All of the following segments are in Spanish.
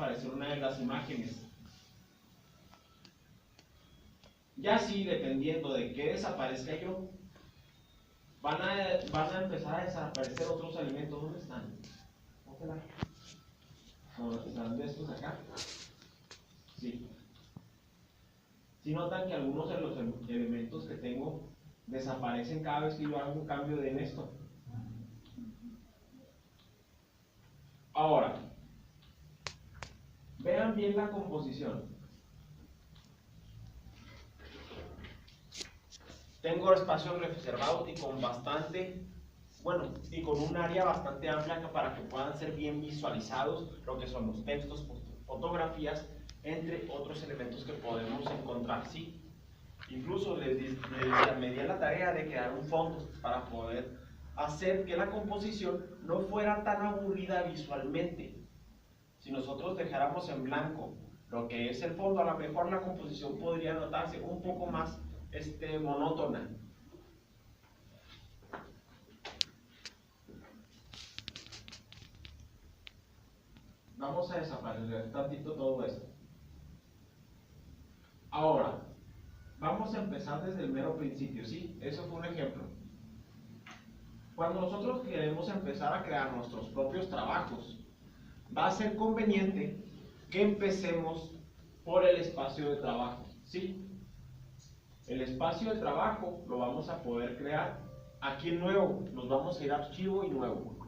desaparecer una de las imágenes. Ya sí, dependiendo de qué desaparezca yo, van a empezar a desaparecer otros elementos. ¿Dónde están? ¿Están de estos acá? Sí. Si notan que algunos de los elementos que tengo desaparecen cada vez que yo hago un cambio en esto. Ahora, vean bien la composición. Tengo espacios reservados y con un área bastante amplia para que puedan ser bien visualizados lo que son los textos, fotografías, entre otros elementos que podemos encontrar, ¿sí? Incluso me di a la tarea de crear un fondo para poder hacer que la composición no fuera tan aburrida visualmente. Si nosotros dejáramos en blanco lo que es el fondo, a lo mejor la composición podría notarse un poco más monótona. Vamos a desaparecer tantito todo esto. Ahora, vamos a empezar desde el mero principio, ¿sí? Eso fue un ejemplo. Cuando nosotros queremos empezar a crear nuestros propios trabajos, va a ser conveniente que empecemos por el espacio de trabajo, ¿sí? El espacio de trabajo lo vamos a poder crear aquí en nuevo. Nos vamos a ir a archivo y nuevo.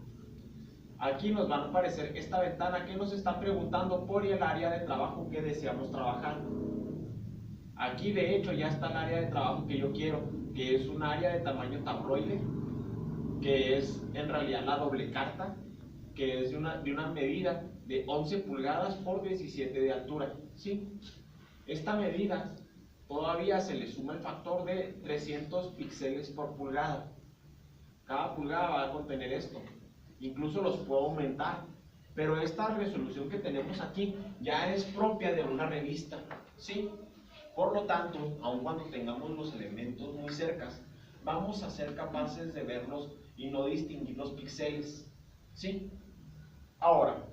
Aquí nos va a aparecer esta ventana que nos está preguntando por el área de trabajo que deseamos trabajar. Aquí de hecho ya está el área de trabajo que yo quiero, que es un área de tamaño tabloide, que es en realidad la doble carta, que es de una medida de 11 pulgadas por 17 de altura, ¿sí? Esta medida todavía se le suma el factor de 300 píxeles por pulgada. Cada pulgada va a contener esto. Incluso los puedo aumentar, pero esta resolución que tenemos aquí ya es propia de una revista, ¿sí? Por lo tanto, aun cuando tengamos los elementos muy cercas, vamos a ser capaces de verlos y no distinguir los píxeles, ¿sí? Ahora,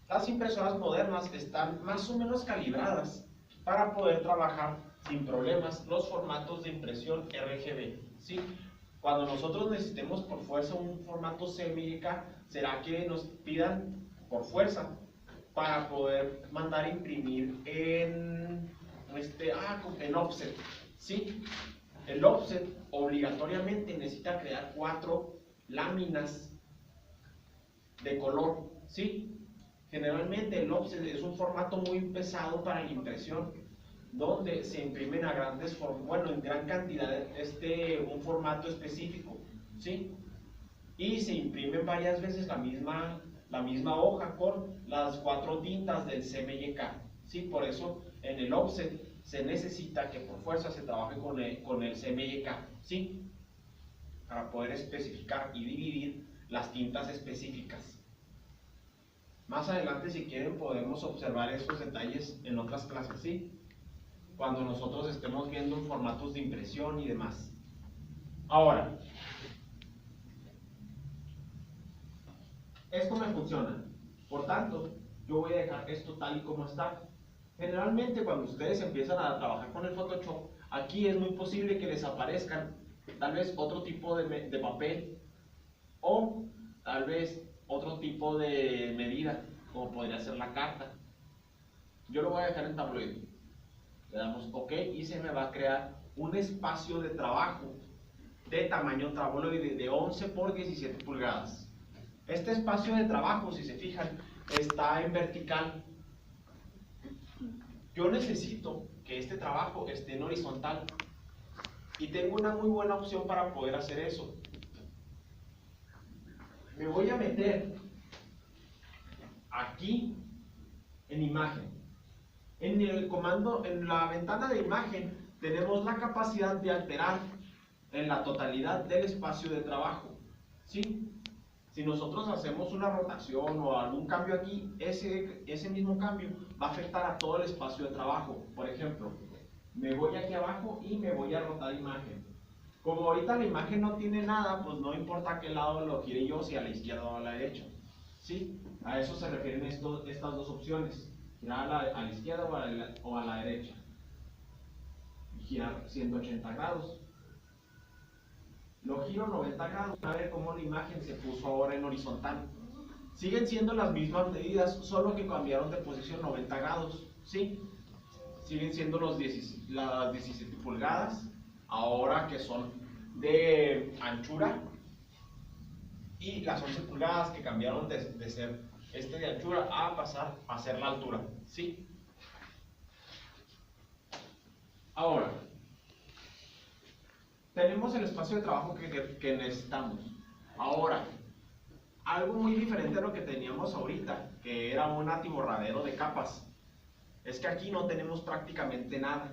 las impresoras modernas están más o menos calibradas para poder trabajar sin problemas los formatos de impresión RGB, ¿sí? Cuando nosotros necesitemos por fuerza un formato CMYK, será que nos pidan por fuerza para poder mandar a imprimir en offset, ¿sí? El offset obligatoriamente necesita crear 4 láminas de color, ¿sí? Generalmente el offset es un formato muy pesado para la impresión, donde se imprimen en gran cantidad un formato específico, ¿sí? Y se imprimen varias veces la misma hoja con las 4 tintas del CMYK, ¿sí? Por eso en el offset se necesita que por fuerza se trabaje con el CMYK, ¿sí? Para poder especificar y dividir las tintas específicas. Más adelante, si quieren, podemos observar estos detalles en otras clases, ¿sí? Cuando nosotros estemos viendo formatos de impresión y demás. Ahora, esto me funciona. Por tanto, yo voy a dejar esto tal y como está. Generalmente, cuando ustedes empiezan a trabajar con el Photoshop, aquí es muy posible que les aparezcan tal vez otro tipo de papel o tal vez otro tipo de medida, como podría ser la carta. Yo lo voy a dejar en tabloide. Le damos OK y se me va a crear un espacio de trabajo de tamaño tabloide de 11 por 17 pulgadas. Este espacio de trabajo, si se fijan, está en vertical. Yo necesito que este trabajo esté en horizontal y tengo una muy buena opción para poder hacer eso. Me voy a meter aquí en imagen. En el comando, en la ventana de imagen, tenemos la capacidad de alterar en la totalidad del espacio de trabajo, ¿sí? Si nosotros hacemos una rotación o algún cambio aquí, ese mismo cambio va a afectar a todo el espacio de trabajo. Por ejemplo, me voy aquí abajo y me voy a rotar imagen. Como ahorita la imagen no tiene nada, pues no importa a qué lado lo gire yo, si a la izquierda o a la derecha, ¿sí? A eso se refieren estas dos opciones, girar a la izquierda o a la derecha. Girar 180 grados. Lo giro 90 grados, a ver cómo la imagen se puso ahora en horizontal. Siguen siendo las mismas medidas, solo que cambiaron de posición 90 grados, ¿sí? Siguen siendo las 17 pulgadas, ahora que son de anchura, y las 11 pulgadas que cambiaron de ser de anchura a pasar a ser la altura, ¿sí? Ahora, tenemos el espacio de trabajo que necesitamos. Ahora, algo muy diferente a lo que teníamos ahorita, que era un atiborradero de capas, es que aquí no tenemos prácticamente nada.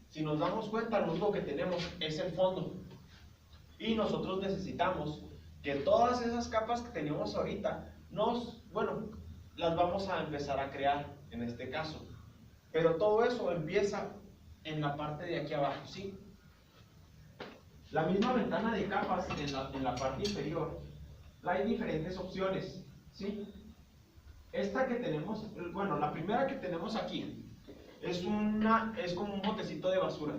Si nos damos cuenta, lo único que tenemos es el fondo. Y nosotros necesitamos que todas esas capas que teníamos ahorita, las vamos a empezar a crear en este caso. Pero todo eso empieza en la parte de aquí abajo, ¿sí? La misma ventana de capas en la parte inferior, hay diferentes opciones, ¿sí? Esta que tenemos, la primera que tenemos aquí, es como un botecito de basura.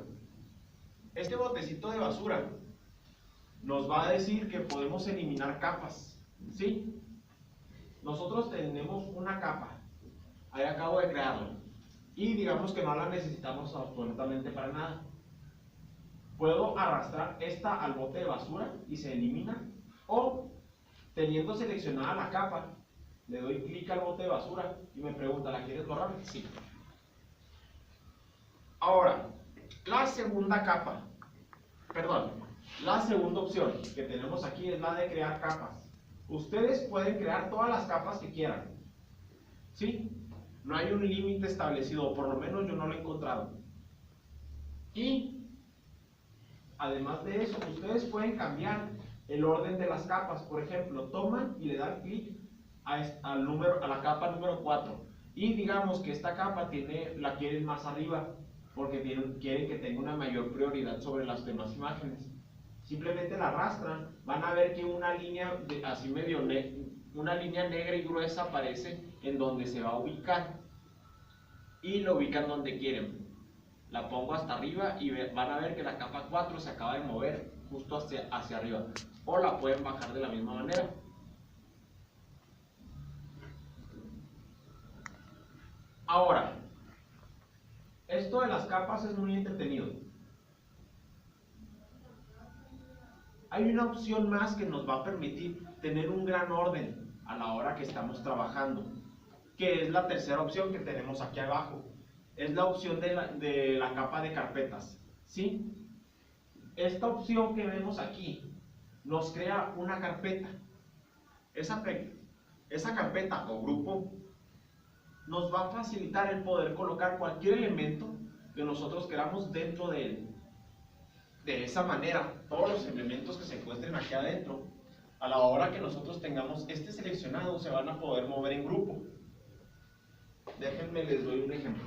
Este botecito de basura nos va a decir que podemos eliminar capas, ¿sí? Nosotros tenemos una capa, ahí acabo de crearla, y digamos que no la necesitamos absolutamente para nada. Puedo arrastrar esta al bote de basura y se elimina, o teniendo seleccionada la capa, le doy clic al bote de basura y me pregunta, ¿la quieres borrar? Sí. Ahora, la segunda opción que tenemos aquí es la de crear capas. Ustedes pueden crear todas las capas que quieran, ¿sí? No hay un límite establecido, por lo menos yo no lo he encontrado. Y además de eso, ustedes pueden cambiar el orden de las capas. Por ejemplo, toman y le dan clic a la capa número 4. Y digamos que esta capa la quieren más arriba, porque quieren que tenga una mayor prioridad sobre las demás imágenes. Simplemente la arrastran, van a ver que una línea una línea negra y gruesa aparece en donde se va a ubicar, y lo ubican donde quieren. La pongo hasta arriba y van a ver que la capa 4 se acaba de mover justo hacia arriba, o la pueden bajar de la misma manera. Ahora, esto de las capas es muy entretenido. Hay una opción más que nos va a permitir tener un gran orden a la hora que estamos trabajando, que es la tercera opción que tenemos aquí abajo. Es la opción de la capa de carpetas, ¿sí? Esta opción que vemos aquí nos crea una carpeta. Esa carpeta o grupo nos va a facilitar el poder colocar cualquier elemento que nosotros queramos dentro de él. De esa manera, todos los elementos que se encuentren aquí adentro, a la hora que nosotros tengamos este seleccionado, se van a poder mover en grupo. Déjenme, les doy un ejemplo.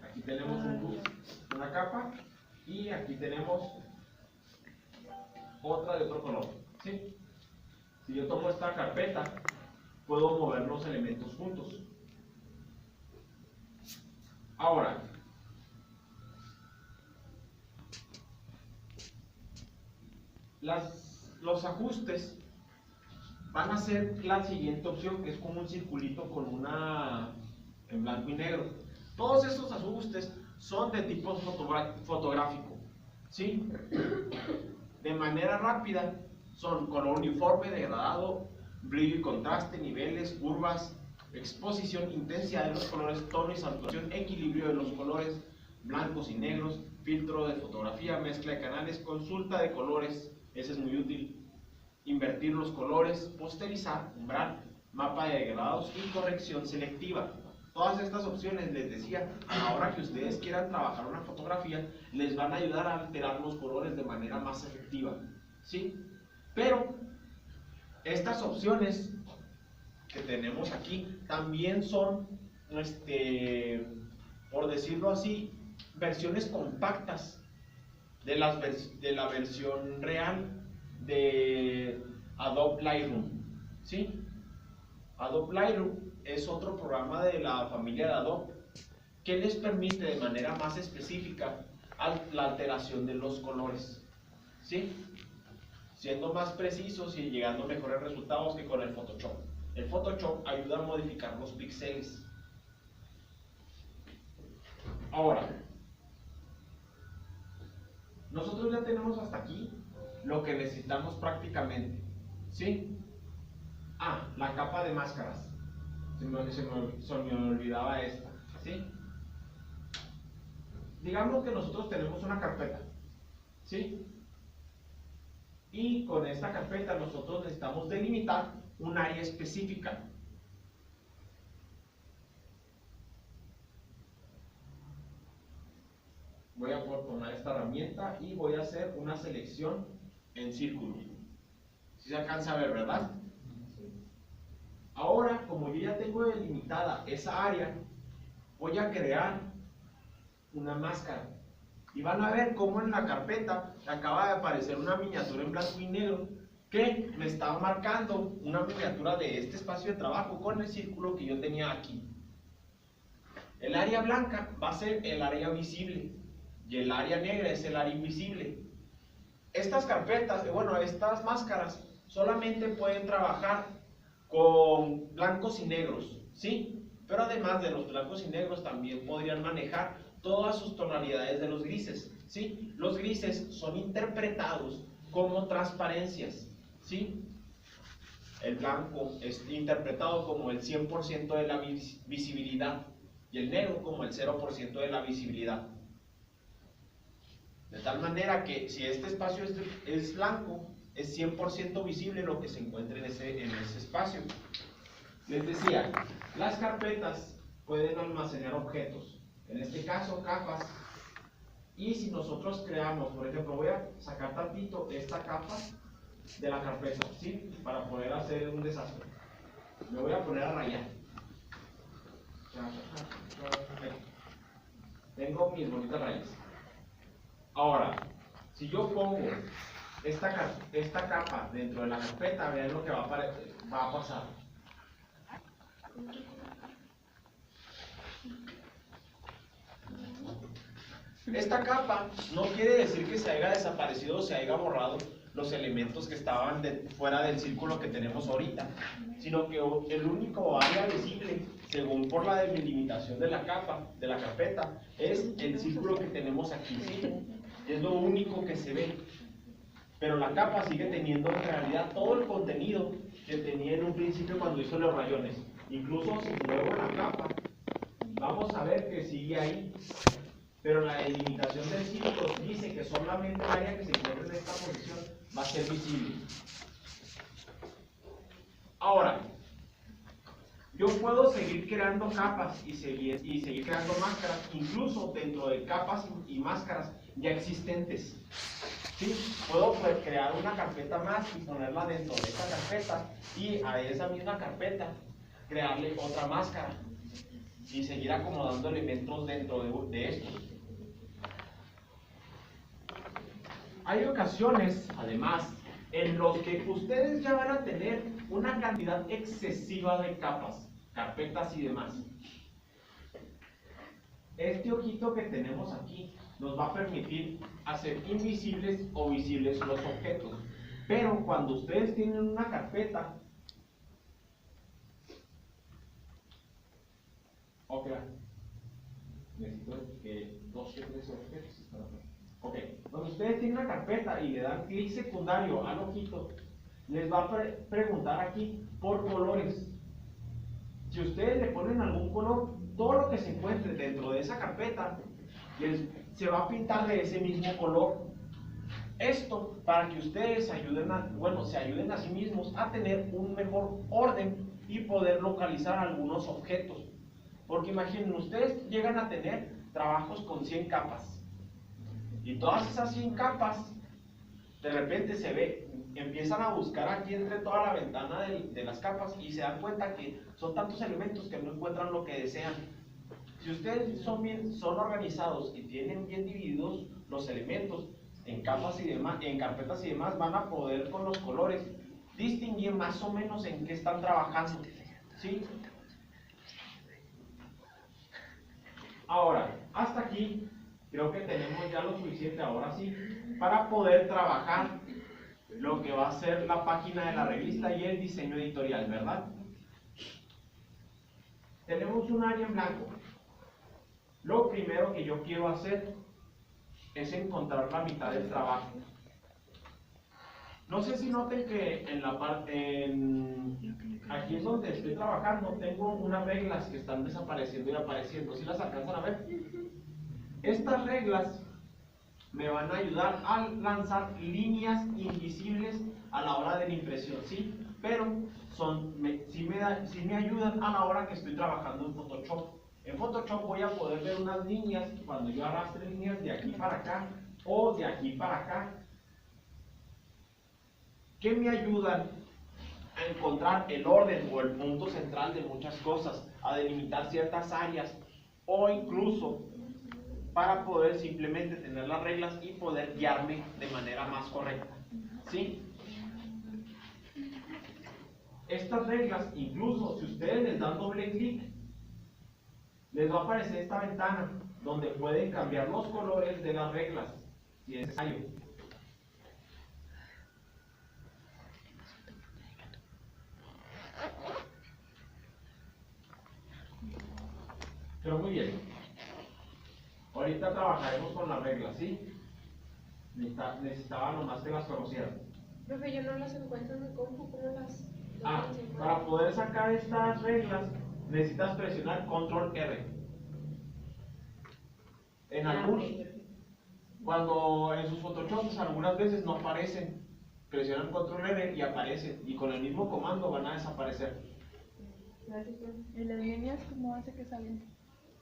Aquí tenemos una capa, y aquí tenemos otra de otro color, ¿sí? Si yo tomo esta carpeta, puedo mover los elementos juntos. Ahora, los ajustes van a ser la siguiente opción, que es como un circulito con en blanco y negro. Todos estos ajustes son de tipo fotográfico, ¿sí? De manera rápida son color uniforme, degradado, brillo y contraste, niveles, curvas, exposición, intensidad de los colores, tono y saturación, equilibrio de los colores, blancos y negros, filtro de fotografía, mezcla de canales, consulta de colores, ese es muy útil, invertir los colores, posterizar, umbral, mapa de degradados y corrección selectiva. Todas estas opciones, les decía, a la hora que ustedes quieran trabajar una fotografía, les van a ayudar a alterar los colores de manera más efectiva, ¿sí? Pero estas opciones que tenemos aquí también son, por decirlo así, versiones compactas de la versión real de Adobe Lightroom, ¿sí? Adobe Lightroom es otro programa de la familia de Adobe que les permite de manera más específica la alteración de los colores, ¿sí? Siendo más precisos y llegando a mejores resultados que con el Photoshop. El Photoshop ayuda a modificar los píxeles. Ahora, nosotros ya tenemos hasta aquí lo que necesitamos prácticamente, ¿sí? La capa de máscaras. Se me olvidaba esta, ¿sí? Digamos que nosotros tenemos una carpeta, ¿sí? Y con esta carpeta nosotros necesitamos delimitar un área específica. Voy a tomar esta herramienta y voy a hacer una selección en círculo. Si se alcanza a ver, ¿verdad? Ahora, como yo ya tengo delimitada esa área, voy a crear una máscara. Y van a ver cómo en la carpeta acaba de aparecer una miniatura en blanco y negro que me está marcando una miniatura de este espacio de trabajo con el círculo que yo tenía aquí. El área blanca va a ser el área visible y el área negra es el área invisible. Estas carpetas, estas máscaras solamente pueden trabajar con blancos y negros, ¿sí? Pero además de los blancos y negros también podrían manejar todas sus tonalidades de los grises, ¿sí? Los grises son interpretados como transparencias, ¿sí? El blanco es interpretado como el 100% de la visibilidad y el negro como el 0% de la visibilidad. De tal manera que si este espacio es blanco, es 100% visible lo que se encuentre en ese espacio. Les decía, las carpetas pueden almacenar objetos, en este caso capas, y si nosotros creamos, por ejemplo, voy a sacar tantito esta capa de la carpeta, ¿sí? Para poder hacer un desastre. Me voy a poner a rayar. Tengo mis bonitas rayas. Ahora, si yo pongo esta capa dentro de la carpeta, vean lo que va a pasar. Esta capa no quiere decir que se haya desaparecido o se haya borrado los elementos que estaban fuera del círculo que tenemos ahorita, sino que el único área visible, según por la delimitación de la capa, de la carpeta, es el círculo que tenemos aquí, ¿sí? Es lo único que se ve. Pero la capa sigue teniendo en realidad todo el contenido que tenía en un principio cuando hizo los rayones. Incluso si muevo la capa, vamos a ver que sigue ahí. Pero la delimitación del círculo dice que solamente el área que se encuentra en esta posición va a ser visible. Ahora, yo puedo seguir creando capas y seguir creando máscaras, incluso dentro de capas y máscaras ya existentes. ¿Sí? Puedo crear una carpeta más y ponerla dentro de esta carpeta y a esa misma carpeta crearle otra máscara y seguir acomodando elementos dentro de estos. Hay ocasiones, además, en los que ustedes ya van a tener una cantidad excesiva de capas, carpetas y demás. Este ojito que tenemos aquí nos va a permitir hacer invisibles o visibles los objetos. Pero cuando ustedes tienen una carpeta, necesito que 2 o 3 objetos. Cuando ustedes tienen una carpeta y le dan clic secundario al ojito, les va a preguntar aquí por colores. Si ustedes le ponen algún color, todo lo que se encuentre dentro de esa carpeta se va a pintar de ese mismo color. Esto para que ustedes se ayuden a sí mismos a tener un mejor orden y poder localizar algunos objetos. Porque imaginen, ustedes llegan a tener trabajos con 100 capas. Y todas esas 100 capas, de repente empiezan a buscar aquí entre toda la ventana de las capas y se dan cuenta que son tantos elementos que no encuentran lo que desean. Si ustedes son organizados y tienen bien divididos los elementos en capas y demás, en carpetas y demás, van a poder con los colores distinguir más o menos en qué están trabajando, ¿sí? Ahora, hasta aquí creo que tenemos ya lo suficiente ahora sí para poder trabajar lo que va a ser la página de la revista y el diseño editorial, ¿verdad? Tenemos un área en blanco. Lo primero que yo quiero hacer es encontrar la mitad del trabajo. No sé si noten que en la parte, aquí es donde estoy trabajando, tengo unas reglas que están desapareciendo y apareciendo. ¿Sí las alcanzan a ver? Estas reglas me van a ayudar a lanzar líneas invisibles a la hora de la impresión, ¿sí? Pero sí me ayudan a la hora que estoy trabajando en Photoshop. En Photoshop voy a poder ver unas líneas cuando yo arrastre líneas de aquí para acá o de aquí para acá, que me ayudan a encontrar el orden o el punto central de muchas cosas, a delimitar ciertas áreas o incluso para poder simplemente tener las reglas y poder guiarme de manera más correcta, ¿sí? Estas reglas, incluso si ustedes les dan doble clic, les va a aparecer esta ventana donde pueden cambiar los colores de las reglas, si es necesario. Pero muy bien. Ahorita trabajaremos con las reglas, ¿sí? Necesitaba nomás que las conocieran. Profe, yo no las encuentro en mi compu, ¿cómo las...? Para poder sacar estas reglas, necesitas presionar Control R. En algunos, cuando en sus Photoshops algunas veces no aparecen, presionan Control R y aparecen, y con el mismo comando van a desaparecer. ¿Y las líneas cómo hace que salgan?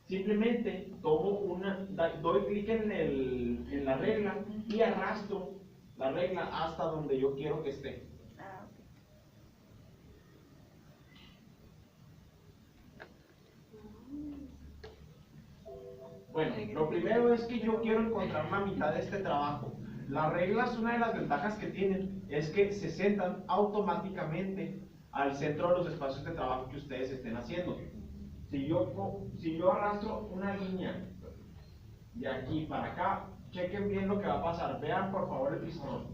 Simplemente doy clic en la regla y arrastro la regla hasta donde yo quiero que esté. Ah, ok. Bueno, lo primero es que yo quiero encontrar la mitad de este trabajo. Las reglas, una de las ventajas que tienen es que se sentan automáticamente al centro de los espacios de trabajo que ustedes estén haciendo. Si yo arrastro una línea de aquí para acá, chequen bien lo que va a pasar. Vean por favor el pizarrón.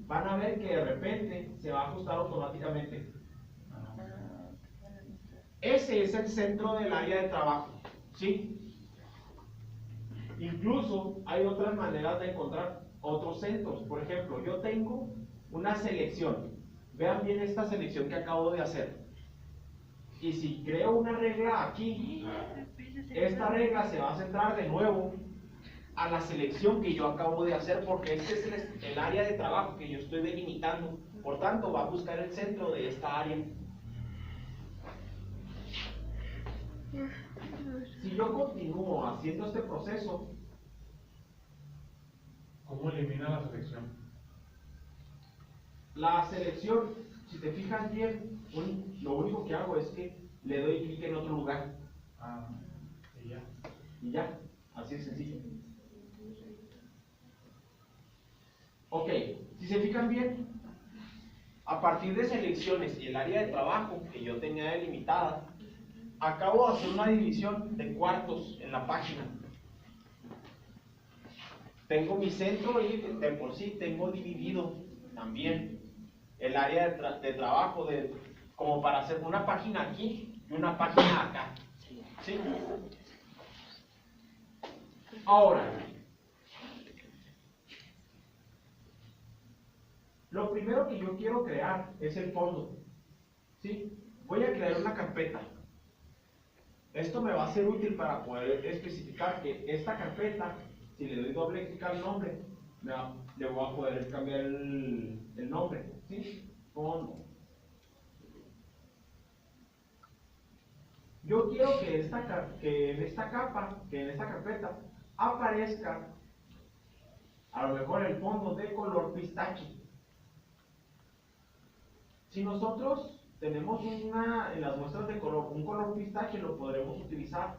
Van a ver que de repente se va a ajustar automáticamente. Ese es el centro del área de trabajo, ¿sí? Incluso hay otras maneras de encontrar otros centros. Por ejemplo, yo tengo una selección. Vean bien esta selección que acabo de hacer. Y si creo una regla aquí, esta regla se va a centrar de nuevo a la selección que yo acabo de hacer, porque este es el área de trabajo que yo estoy delimitando. Por tanto, va a buscar el centro de esta área. Si yo continúo haciendo este proceso, ¿cómo elimina la selección? La selección, si te fijas bien, lo único que hago es que le doy clic en otro lugar. Y ya. Y ya, así de sencillo. Ok, si se fijan bien, a partir de selecciones y el área de trabajo que yo tenía delimitada, acabo de hacer una división de cuartos en la página. Tengo mi centro y de por sí tengo dividido también el área de trabajo como para hacer una página aquí y una página acá. ¿Sí? Ahora, lo primero que yo quiero crear es el fondo. ¿Sí? Voy a crear una carpeta. Esto me va a ser útil para poder especificar que esta carpeta, si le doy doble clic al nombre, le voy a poder cambiar el nombre. ¿Sí? Fondo. Yo quiero que en esta carpeta, aparezca a lo mejor el fondo de color pistache. Si nosotros tenemos en las muestras de color, un color pistache, lo podremos utilizar.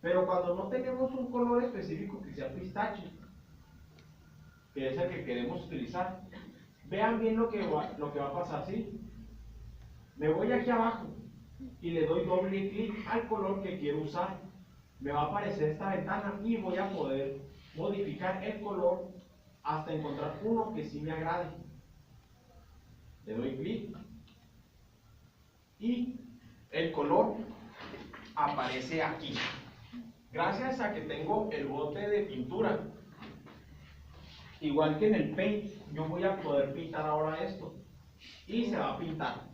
Pero cuando no tenemos un color específico que sea pistache, que es el que queremos utilizar, vean bien lo que va a pasar, ¿sí? Me voy aquí abajo y le doy doble clic al color que quiero usar. Me va a aparecer esta ventana y voy a poder modificar el color hasta encontrar uno que sí me agrade. Le doy clic y el color aparece aquí. Gracias a que tengo el bote de pintura, igual que en el Paint, yo voy a poder pintar ahora esto y se va a pintar.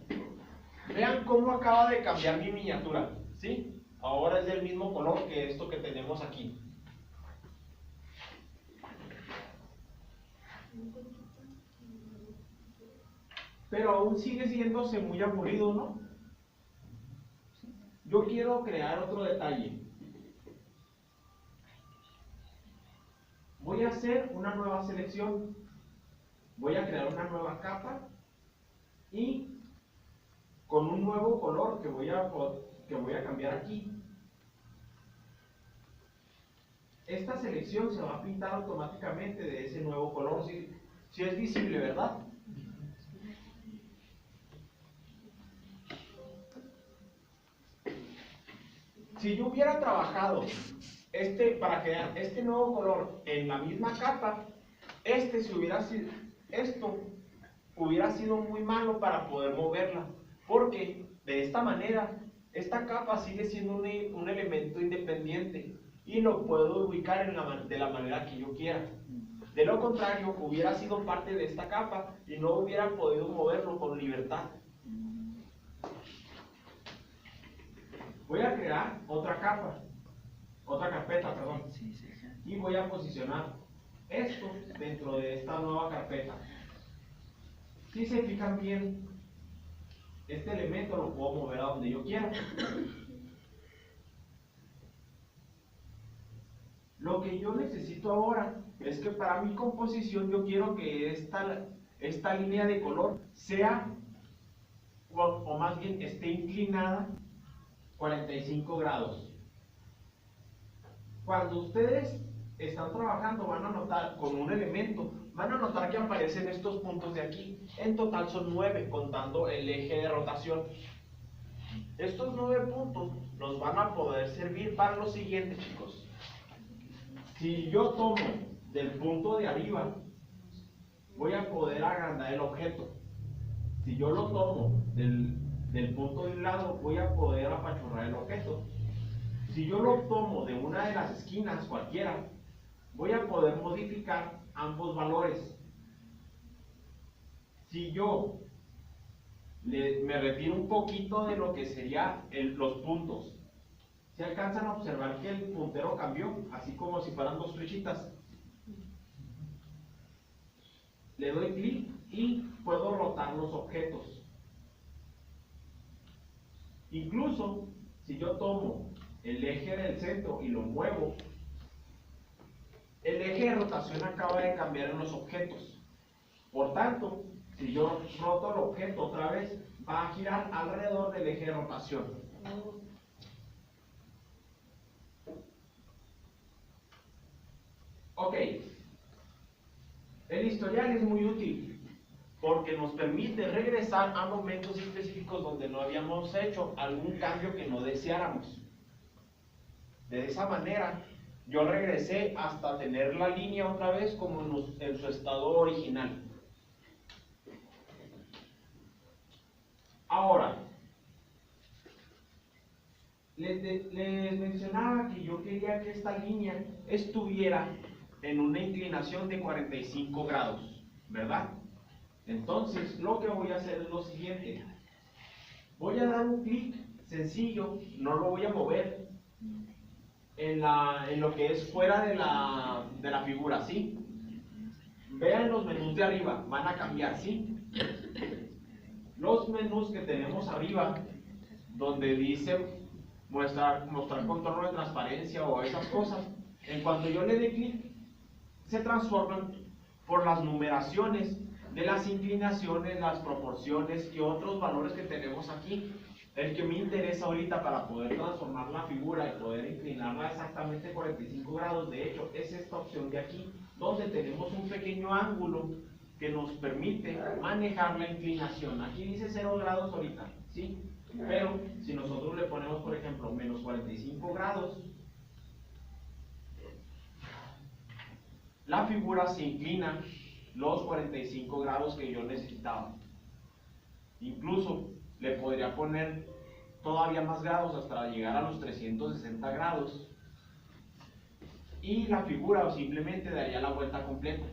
Vean cómo acaba de cambiar mi miniatura, ¿sí? Ahora es del mismo color que esto que tenemos aquí. Pero aún sigue siéndose muy aburrido, ¿no? Yo quiero crear otro detalle. Voy a hacer una nueva selección. Voy a crear una nueva capa y con un nuevo color que voy a cambiar aquí. Esta selección se va a pintar automáticamente de ese nuevo color. Si es visible, ¿verdad? Si yo hubiera trabajado para crear este nuevo color en la misma capa, esto hubiera sido muy malo para poder moverla, porque de esta manera esta capa sigue siendo un elemento independiente y lo puedo ubicar de la manera que yo quiera. De lo contrario, hubiera sido parte de esta capa y no hubiera podido moverlo con libertad. Voy a crear otra carpeta, perdón, y voy a posicionar esto dentro de esta nueva carpeta. Si se fijan bien, este elemento lo puedo mover a donde yo quiera. Lo que yo necesito ahora es que para mi composición yo quiero que esta línea de color sea, o más bien esté inclinada 45 grados. Cuando ustedes están trabajando van a notar con un elemento, van a notar que aparecen estos puntos de aquí. En total son 9 contando el eje de rotación. Estos 9 puntos nos van a poder servir para lo siguiente, chicos. Si yo tomo del punto de arriba, voy a poder agrandar el objeto. Si yo lo tomo del punto de un lado, voy a poder apachurrar el objeto. Si yo lo tomo de una de las esquinas, cualquiera, voy a poder modificar ambos valores. Si yo me retiro un poquito de lo que sería los puntos, ¿se alcanzan a observar que el puntero cambió? Así como si fueran dos flechitas. Le doy clic y puedo rotar los objetos. Incluso, si yo tomo el eje del centro y lo muevo, el eje de rotación acaba de cambiar en los objetos. Por tanto, si yo roto el objeto otra vez, va a girar alrededor del eje de rotación. Ok. El historial es muy útil porque nos permite regresar a momentos específicos donde no habíamos hecho algún cambio que no deseáramos. De esa manera, yo regresé hasta tener la línea otra vez como en su estado original. Ahora, les mencionaba que yo quería que esta línea estuviera en una inclinación de 45 grados, ¿verdad? Entonces, lo que voy a hacer es lo siguiente. Voy a dar un clic sencillo, no lo voy a mover, en lo que es fuera de la figura, ¿sí? Vean los menús de arriba, van a cambiar, ¿sí? Los menús que tenemos arriba, donde dice mostrar contorno de transparencia o esas cosas, en cuanto yo le dé clic, se transforman por las numeraciones de las inclinaciones, las proporciones y otros valores que tenemos aquí. El que me interesa ahorita para poder transformar la figura y poder inclinarla exactamente 45 grados, de hecho, es esta opción de aquí, donde tenemos un pequeño ángulo que nos permite manejar la inclinación. Aquí dice 0 grados ahorita, ¿sí? Pero si nosotros le ponemos, por ejemplo, menos 45 grados, la figura se inclina los 45 grados que yo necesitaba. Incluso le podría poner todavía más grados hasta llegar a los 360 grados. Y la figura simplemente daría la vuelta completa.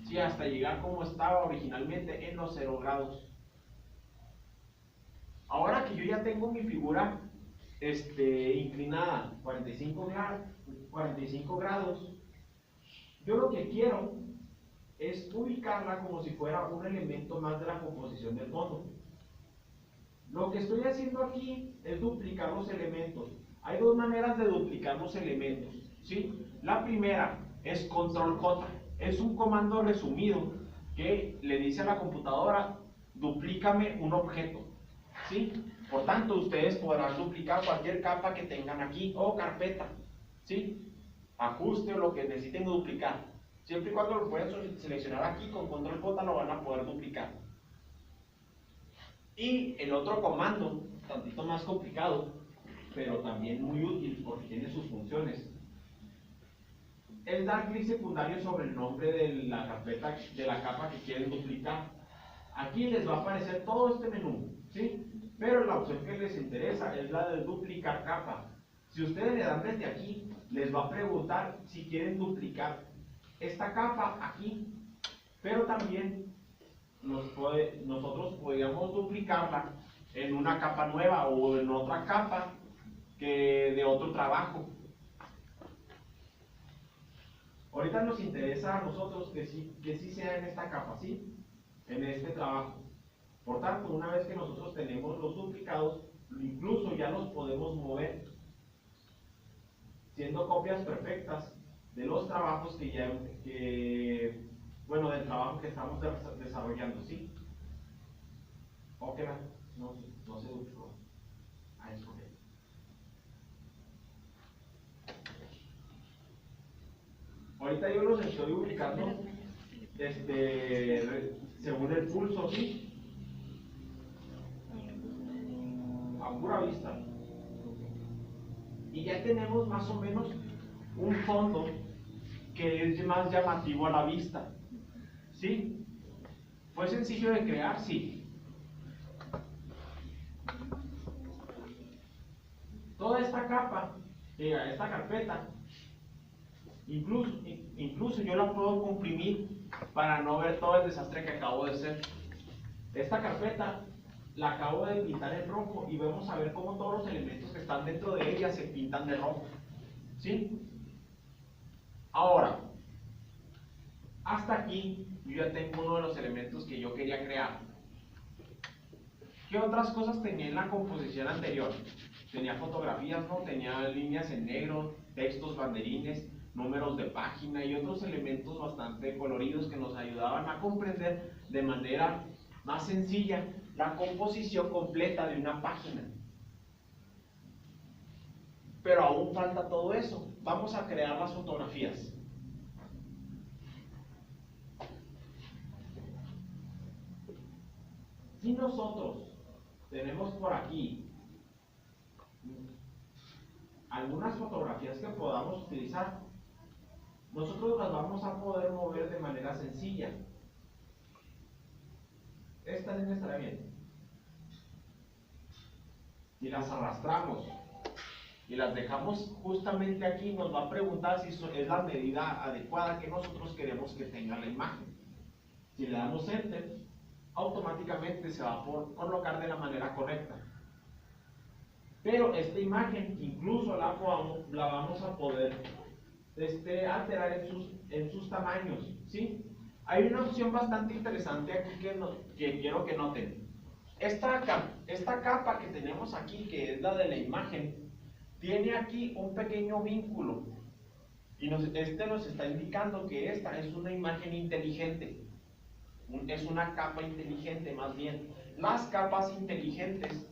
Sí, hasta llegar como estaba originalmente en los 0 grados. Ahora que yo ya tengo mi figura inclinada 45 grados, yo lo que quiero es ubicarla como si fuera un elemento más de la composición del fondo. Lo que estoy haciendo aquí es duplicar los elementos. Hay dos maneras de duplicar los elementos, ¿sí? La primera es control J. Es un comando resumido que le dice a la computadora, duplícame un objeto, ¿sí? Por tanto, ustedes podrán duplicar cualquier capa que tengan aquí o carpeta, ¿sí? Ajuste o lo que necesiten duplicar. Siempre y cuando lo pueden seleccionar aquí con control J lo van a poder duplicar. Y el otro comando, tantito más complicado, pero también muy útil porque tiene sus funciones, es dar clic secundario sobre el nombre de la carpeta, de la capa que quieren duplicar. Aquí les va a aparecer todo este menú, ¿sí? Pero la opción que les interesa es la de duplicar capa. Si ustedes le dan desde aquí, les va a preguntar si quieren duplicar esta capa aquí, pero también nosotros podríamos duplicarla en una capa nueva o en otra capa que de otro trabajo. Ahorita nos interesa a nosotros que sí sea en esta capa, ¿sí? En este trabajo. Por tanto, una vez que nosotros tenemos los duplicados, incluso ya los podemos mover, siendo copias perfectas de los trabajos bueno, del trabajo que estamos desarrollando, ¿sí? Ok, no se duplicó. Ah, es correcto. Ahorita yo los estoy ubicando según el pulso, ¿sí? A pura vista. Y ya tenemos más o menos un fondo que es más llamativo a la vista, ¿sí? ¿Fue sencillo de crear? Sí. Toda esta capa, esta carpeta, incluso yo la puedo comprimir para no ver todo el desastre que acabo de hacer. Esta carpeta la acabo de pintar en rojo y vamos a ver cómo todos los elementos que están dentro de ella se pintan de rojo, ¿sí? Ahora, hasta aquí yo ya tengo uno de los elementos que yo quería crear. ¿Qué otras cosas tenía en la composición anterior? Tenía fotografías, ¿no? Tenía líneas en negro, textos, banderines, números de página y otros elementos bastante coloridos que nos ayudaban a comprender de manera más sencilla la composición completa de una página. Pero aún falta todo eso. Vamos a crear las fotografías. Si nosotros tenemos por aquí algunas fotografías que podamos utilizar, nosotros las vamos a poder mover de manera sencilla. Esta línea estará bien. Si las arrastramos y las dejamos justamente aquí, nos va a preguntar si es la medida adecuada que nosotros queremos que tenga la imagen. Si le damos Enter, automáticamente se va a colocar de la manera correcta. Pero esta imagen incluso la vamos a poder alterar en sus tamaños, ¿sí? Hay una opción bastante interesante aquí que quiero que noten. Esta capa que tenemos aquí, que es la de la imagen, tiene aquí un pequeño vínculo y nos está indicando que esta es una imagen inteligente. Es una capa inteligente más bien. Las capas inteligentes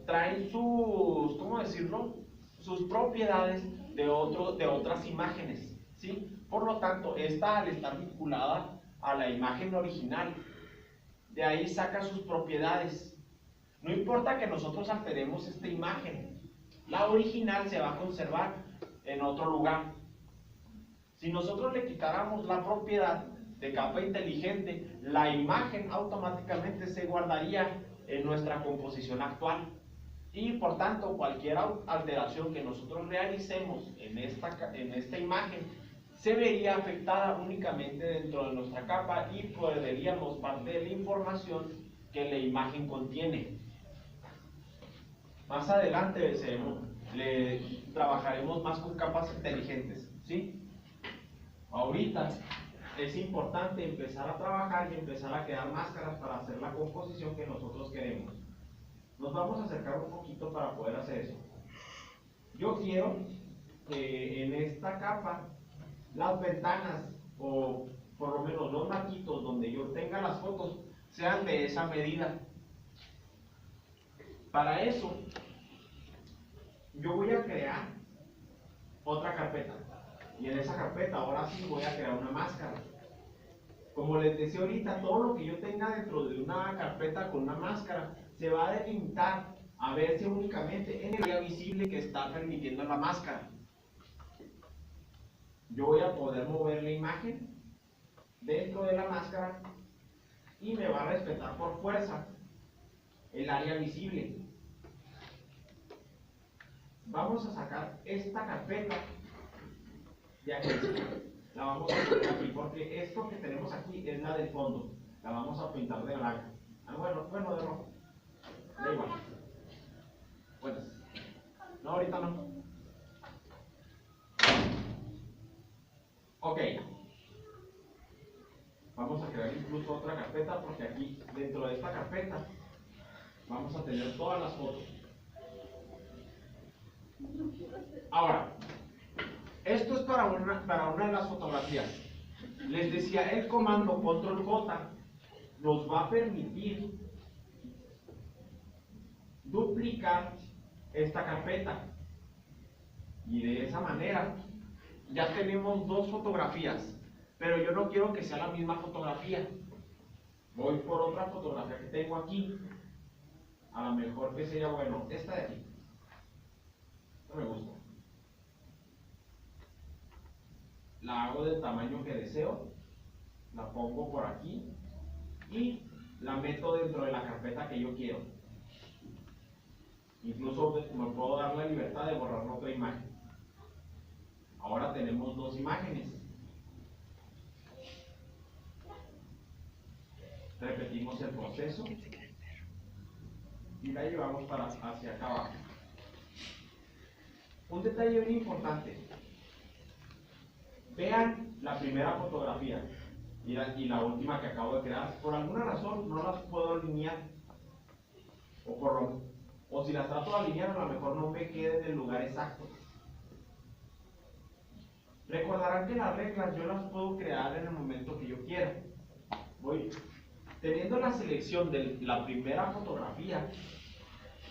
traen sus, ¿cómo decirlo? Sus propiedades de otras imágenes, ¿sí? Por lo tanto, esta al estar vinculada a la imagen original, de ahí saca sus propiedades. No importa que nosotros alteremos esta imagen, la original se va a conservar en otro lugar. Si nosotros le quitáramos la propiedad de capa inteligente, la imagen automáticamente se guardaría en nuestra composición actual. Y por tanto, cualquier alteración que nosotros realicemos en esta imagen se vería afectada únicamente dentro de nuestra capa y perderíamos parte de la información que la imagen contiene. Más adelante trabajaremos más con capas inteligentes, ¿sí? Ahorita es importante empezar a trabajar y empezar a crear máscaras para hacer la composición que nosotros queremos. Nos vamos a acercar un poquito para poder hacer eso. Yo quiero que en esta capa las ventanas, o por lo menos los marquitos donde yo tenga las fotos, sean de esa medida. Para eso, yo voy a crear otra carpeta. Y en esa carpeta ahora sí voy a crear una máscara. Como les decía ahorita, todo lo que yo tenga dentro de una carpeta con una máscara se va a delimitar a verse únicamente en el área visible que está permitiendo la máscara. Yo voy a poder mover la imagen dentro de la máscara y me va a respetar por fuerza el área visible. Vamos a sacar esta carpeta de aquí. La vamos a poner aquí porque esto que tenemos aquí es la del fondo. La vamos a pintar de naranja. Bueno, de rojo. Da igual. Pues, no, ahorita no. Ok. Vamos a crear incluso otra carpeta porque aquí, dentro de esta carpeta, vamos a tener todas las fotos. Ahora, esto es para una de las fotografías. Les decía, el comando Control J nos va a permitir duplicar esta carpeta. Y de esa manera ya tenemos dos fotografías. Pero yo no quiero que sea la misma fotografía. Voy por otra fotografía que tengo aquí. A lo mejor que sería, bueno, esta de aquí. No me gusta. La hago del tamaño que deseo. La pongo por aquí. Y la meto dentro de la carpeta que yo quiero. Incluso me puedo dar la libertad de borrar otra imagen. Ahora tenemos dos imágenes. Repetimos el proceso y la llevamos hacia acá abajo. Un detalle bien importante. Vean la primera fotografía y la última que acabo de crear. Por alguna razón no las puedo alinear. O si las trato de alinear, a lo mejor no me quede en el lugar exacto. Recordarán que las reglas yo las puedo crear en el momento que yo quiera. Teniendo la selección de la primera fotografía,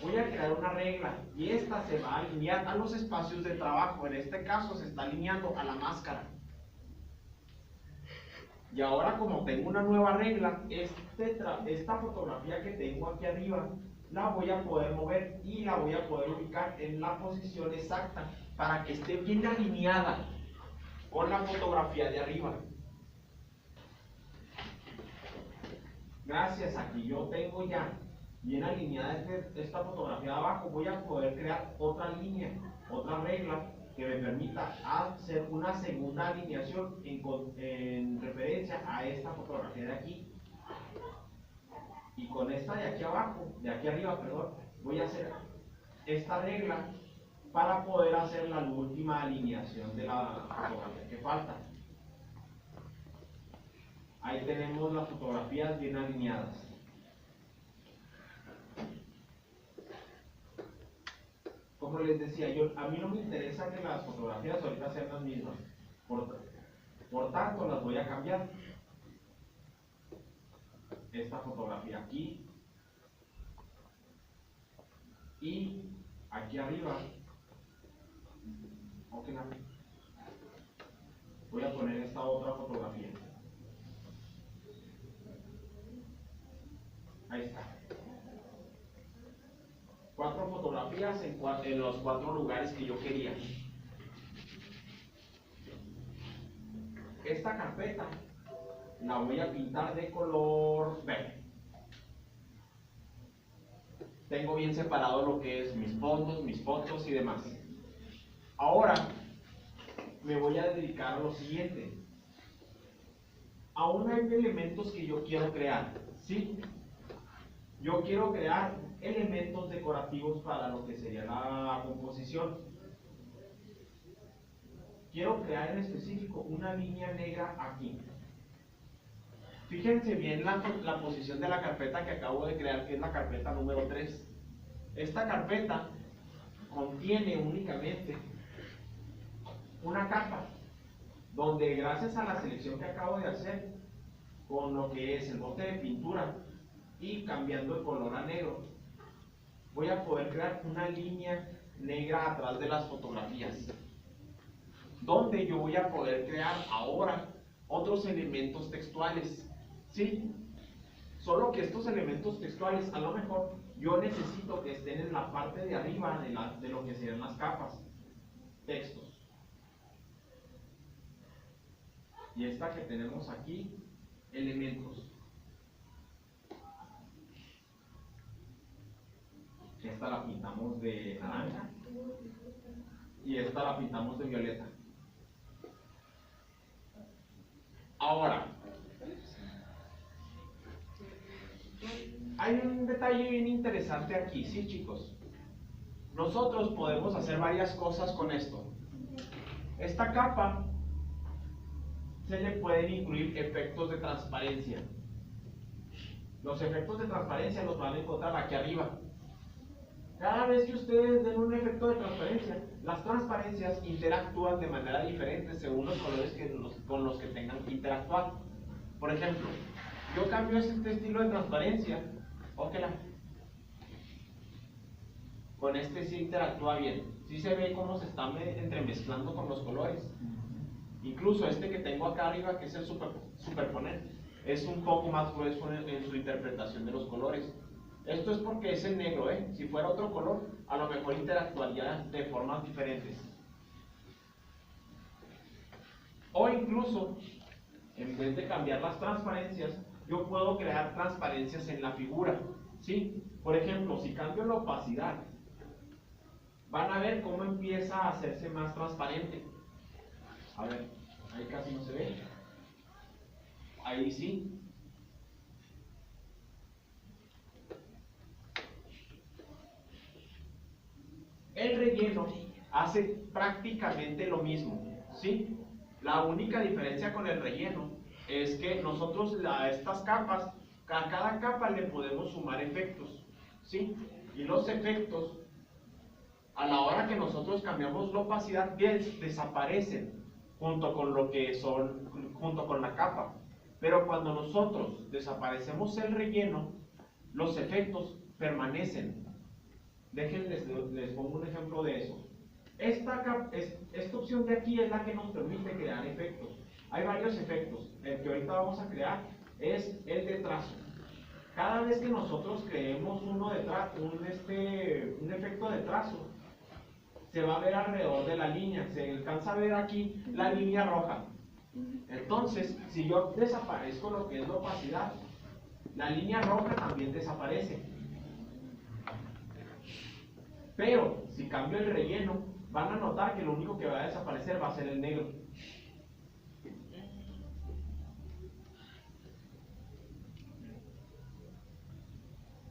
voy a crear una regla y esta se va a alinear a los espacios de trabajo. En este caso se está alineando a la máscara. Y ahora, como tengo una nueva regla, esta fotografía que tengo aquí arriba la voy a poder mover y la voy a poder ubicar en la posición exacta para que esté bien alineada con la fotografía de arriba. Gracias a que yo tengo ya bien alineada esta fotografía de abajo, voy a poder crear otra línea, otra regla que me permita hacer una segunda alineación en referencia a esta fotografía de aquí. Y con esta de aquí abajo, de aquí arriba, perdón, voy a hacer esta regla para poder hacer la última alineación de la fotografía que falta. Ahí tenemos las fotografías bien alineadas. Como les decía, a mí no me interesa que las fotografías ahorita sean las mismas. Por tanto, las voy a cambiar. Esta fotografía aquí. Y aquí arriba, ok, voy a poner esta otra fotografía. Ahí está. 4 fotografías en los 4 lugares que yo quería. Esta carpeta la voy a pintar de color verde. Tengo bien separado lo que es mis fondos, mis fotos y demás. Ahora me voy a dedicar a lo siguiente. Aún hay elementos que yo quiero crear, ¿sí? Yo quiero crear elementos decorativos para lo que sería la composición. Quiero crear en específico una línea negra aquí. Fíjense bien la posición de la carpeta que acabo de crear, que es la carpeta número 3. Esta carpeta contiene únicamente una capa, donde gracias a la selección que acabo de hacer, con lo que es el bote de pintura y cambiando el color a negro, voy a poder crear una línea negra atrás de las fotografías, donde yo voy a poder crear ahora otros elementos textuales, ¿sí? Solo que estos elementos textuales, a lo mejor, yo necesito que estén en la parte de arriba de lo que serían las capas, textos. Y esta que tenemos aquí, elementos. Esta la pintamos de naranja y esta la pintamos de violeta. Ahora, hay un detalle bien interesante aquí, ¿sí, chicos? Nosotros podemos hacer varias cosas con esto. Esta capa se le pueden incluir efectos de transparencia. Los efectos de transparencia los van a encontrar aquí arriba. Cada vez que ustedes den un efecto de transparencia, las transparencias interactúan de manera diferente según los colores con los que tengan que interactuar. Por ejemplo, yo cambio este estilo de transparencia, con este sí interactúa bien. Sí se ve cómo se está entremezclando con los colores. Incluso este que tengo acá arriba, que es el superponer, es un poco más grueso en su interpretación de los colores. Esto es porque es el negro, ¿eh? Si fuera otro color, a lo mejor interactuaría de formas diferentes. O incluso, en vez de cambiar las transparencias, yo puedo crear transparencias en la figura, ¿sí? Por ejemplo, si cambio la opacidad, van a ver cómo empieza a hacerse más transparente. A ver, ahí casi no se ve. Ahí sí. El relleno hace prácticamente lo mismo, ¿sí? La única diferencia con el relleno es que nosotros a estas capas, a cada capa le podemos sumar efectos, ¿sí? Y los efectos, a la hora que nosotros cambiamos la opacidad, desaparecen junto con lo que son, junto con la capa. Pero cuando nosotros desaparecemos el relleno, los efectos permanecen. Les pongo un ejemplo de eso. Esta opción de aquí es la que nos permite crear efectos. Hay varios efectos. El que ahorita vamos a crear es el de trazo. Cada vez que nosotros creemos un efecto de trazo, se va a ver alrededor de la línea. Se alcanza a ver aquí la línea roja. Entonces, si yo desaparezco lo que es la opacidad, la línea roja también desaparece. Pero, si cambio el relleno, van a notar que lo único que va a desaparecer va a ser el negro.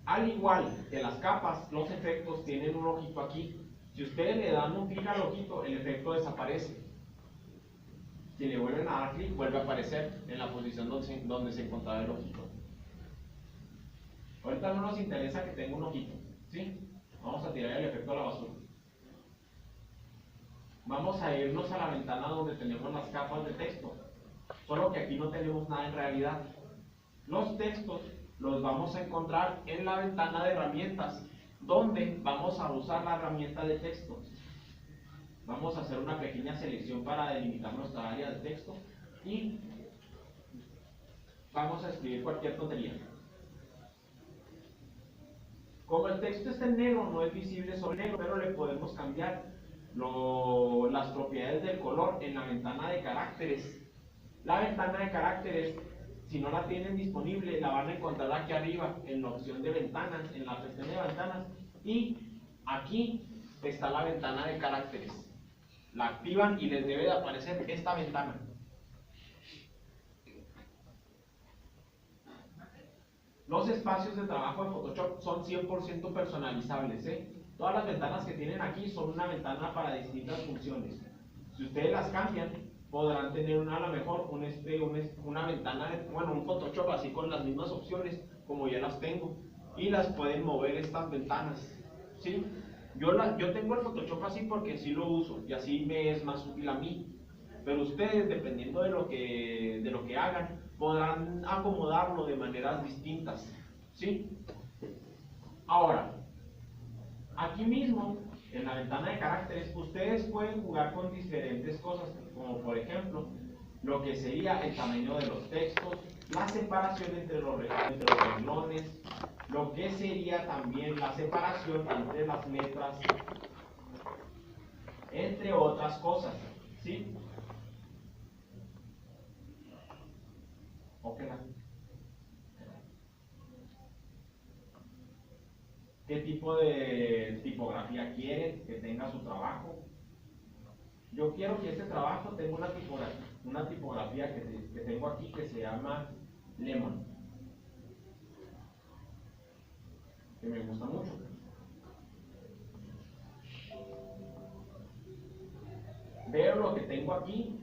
Al igual que las capas, los efectos tienen un ojito aquí. Si ustedes le dan un clic al ojito, el efecto desaparece. Si le vuelven a dar clic, vuelve a aparecer en la posición donde se encontraba el ojito. Ahorita no nos interesa que tenga un ojito, ¿sí? Vamos a tirar el efecto a la basura. Vamos a irnos a la ventana donde tenemos las capas de texto. Solo que aquí no tenemos nada en realidad. Los textos los vamos a encontrar en la ventana de herramientas donde vamos a usar la herramienta de texto. Vamos a hacer una pequeña selección para delimitar nuestra área de texto y vamos a escribir cualquier tontería. Como el texto está en negro, no es visible sobre negro, pero le podemos cambiar las propiedades del color en la ventana de caracteres. La ventana de caracteres, si no la tienen disponible, la van a encontrar aquí arriba en la opción de ventanas, en la pestaña de ventanas, y aquí está la ventana de caracteres. La activan y les debe de aparecer esta ventana. Los espacios de trabajo de Photoshop son 100% personalizables, ¿eh? Todas las ventanas que tienen aquí son una ventana para distintas funciones. Si ustedes las cambian, podrán tener a lo mejor una ventana, un Photoshop así con las mismas opciones como ya las tengo. Y las pueden mover estas ventanas, ¿sí? Yo tengo el Photoshop así porque sí lo uso y así me es más útil a mí. Pero ustedes, dependiendo de lo que hagan, podrán acomodarlo de maneras distintas, ¿sí? Ahora, aquí mismo, en la ventana de caracteres, ustedes pueden jugar con diferentes cosas, como por ejemplo, lo que sería el tamaño de los textos, la separación entre los renglones, lo que sería también la separación entre las letras, entre otras cosas, ¿sí? Okay. ¿Qué tipo de tipografía quieren que tenga su trabajo? Yo quiero que este trabajo tenga una tipografía que tengo aquí que se llama Lemon, que me gusta mucho. Veo lo que tengo aquí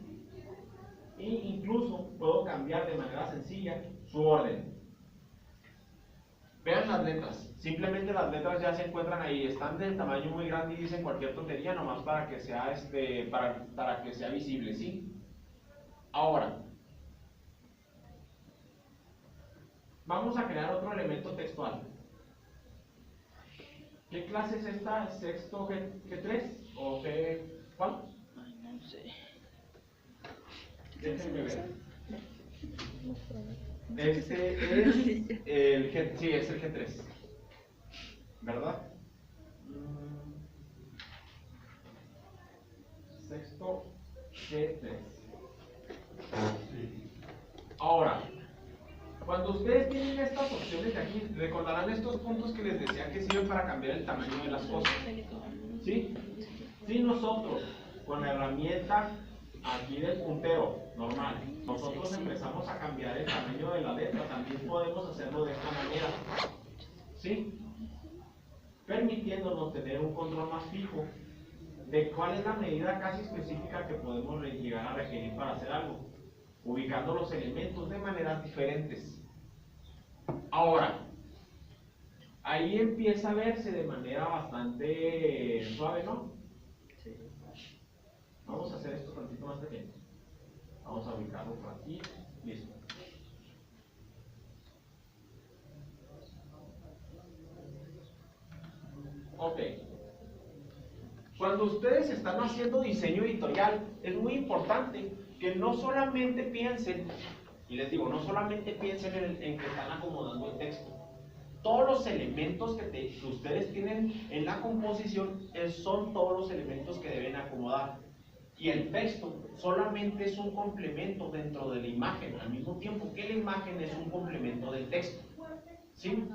e incluso puedo cambiar de manera sencilla su orden. Vean las letras, simplemente las letras ya se encuentran ahí, están del tamaño muy grande y dicen cualquier tontería nomás para que sea para que sea visible, ¿sí? Ahora vamos a crear otro elemento textual. ¿Qué clase es esta? ¿Sexto G3? ¿O G... ¿cuál? No sé. Déjenme ver. Este es el G, sí, es el G3, ¿verdad? Sexto G3. Ahora, cuando ustedes tienen estas opciones de aquí, recordarán estos puntos que les decía que sirven para cambiar el tamaño de las cosas, ¿sí? Si nosotros, con la herramienta aquí del puntero normal, nosotros empezamos a cambiar el tamaño de la letra, también podemos hacerlo de esta manera, ¿sí? Permitiéndonos tener un control más fijo de cuál es la medida casi específica que podemos llegar a requerir para hacer algo, ubicando los elementos de maneras diferentes. Ahora, ahí empieza a verse de manera bastante suave, ¿no? Vamos a hacer esto un tantito más pequeño. Vamos a ubicarlo por aquí. Listo. Ok. Cuando ustedes están haciendo diseño editorial, es muy importante que no solamente piensen, y les digo, no solamente piensen en que están acomodando el texto. Todos los elementos que ustedes tienen en la composición son todos los elementos que deben acomodar. Y el texto solamente es un complemento dentro de la imagen, al mismo tiempo que la imagen es un complemento del texto. ¿Sí?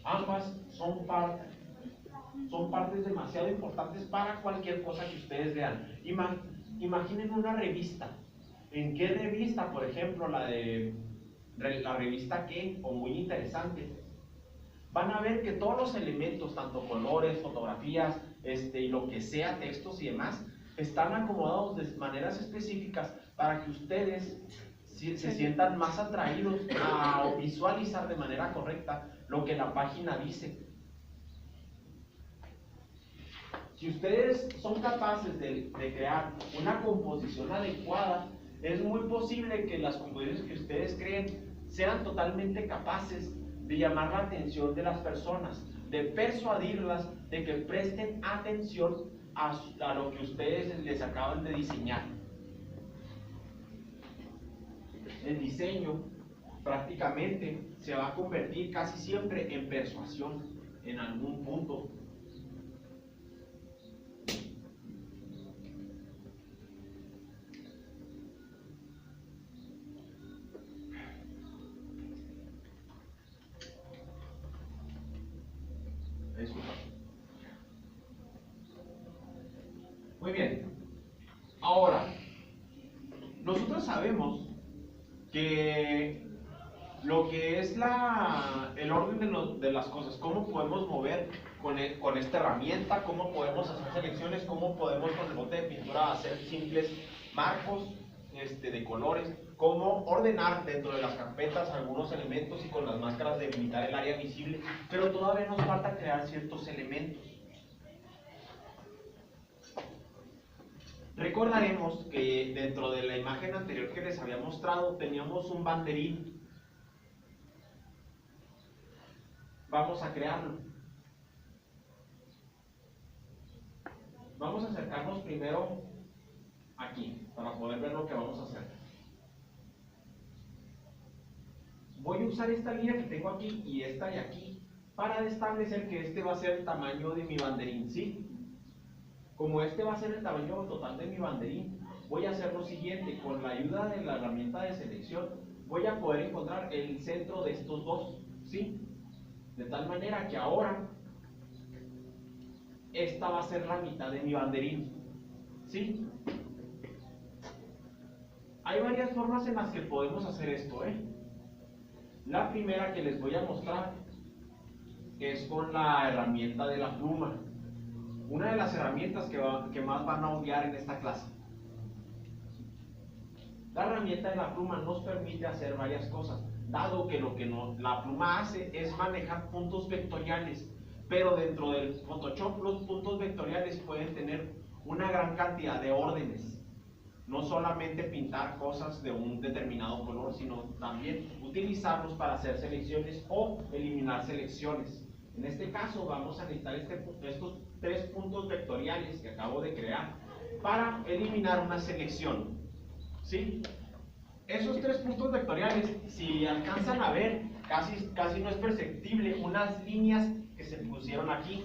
Ambas son partes demasiado importantes para cualquier cosa que ustedes vean. Imaginen una revista. ¿En qué revista? Por ejemplo, la revista que, o muy interesante, van a ver que todos los elementos, tanto colores, fotografías, y lo que sea, textos y demás, están acomodados de maneras específicas para que ustedes se sientan más atraídos a visualizar de manera correcta lo que la página dice. Si ustedes son capaces de crear una composición adecuada, es muy posible que las composiciones que ustedes creen sean totalmente capaces de llamar la atención de las personas. de persuadirlas de que presten atención a lo que ustedes les acaban de diseñar. El diseño prácticamente se va a convertir casi siempre en persuasión en algún punto. Disculpa. Muy bien. Ahora, nosotros sabemos que lo que es el orden de las cosas, cómo podemos mover con esta herramienta, cómo podemos hacer selecciones, cómo podemos con el bote de pintura hacer simples marcos de colores, cómo ordenar dentro de las carpetas algunos elementos y con las máscaras delimitar el área visible, pero todavía nos falta crear ciertos elementos. Recordaremos que dentro de la imagen anterior que les había mostrado teníamos un banderín. Vamos a crearlo. Vamos a acercarnos primero aquí para poder ver lo que vamos a hacer. Voy a usar esta línea que tengo aquí y esta de aquí para establecer que este va a ser el tamaño de mi banderín, ¿sí? Como este va a ser el tamaño total de mi banderín, voy a hacer lo siguiente. Con la ayuda de la herramienta de selección voy a poder encontrar el centro de estos dos, ¿sí? De tal manera que ahora esta va a ser la mitad de mi banderín, ¿sí? Hay varias formas en las que podemos hacer esto, ¿eh? La primera que les voy a mostrar es con la herramienta de la pluma. Una de las herramientas que más van a odiar en esta clase. La herramienta de la pluma nos permite hacer varias cosas, dado que lo que la pluma hace es manejar puntos vectoriales, pero dentro del Photoshop los puntos vectoriales pueden tener una gran cantidad de órdenes. No solamente pintar cosas de un determinado color, sino también utilizarlos para hacer selecciones o eliminar selecciones. En este caso vamos a necesitar estos 3 puntos vectoriales que acabo de crear para eliminar una selección, ¿sí? Esos 3 puntos vectoriales, si alcanzan a ver, casi no es perceptible unas líneas que se pusieron aquí,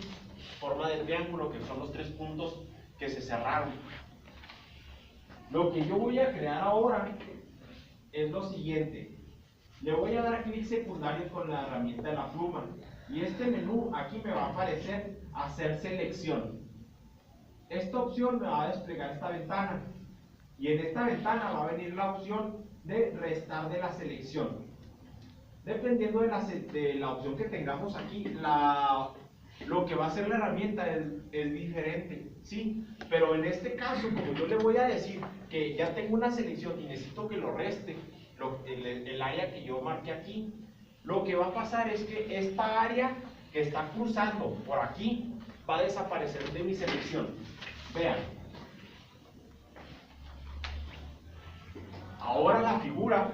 forma de triángulo, que son los 3 puntos que se cerraron. Lo que yo voy a crear ahora es lo siguiente. Le voy a dar clic secundario con la herramienta de la pluma. Y este menú aquí me va a aparecer hacer selección. Esta opción me va a desplegar esta ventana. Y en esta ventana va a venir la opción de restar de la selección. Dependiendo de la opción que tengamos aquí, lo que va a hacer la herramienta es diferente, ¿sí? Pero en este caso, como yo le voy a decir que ya tengo una selección y necesito que lo reste, el área que yo marqué aquí, lo que va a pasar es que esta área que está cruzando por aquí va a desaparecer de mi selección. Vean. Ahora la figura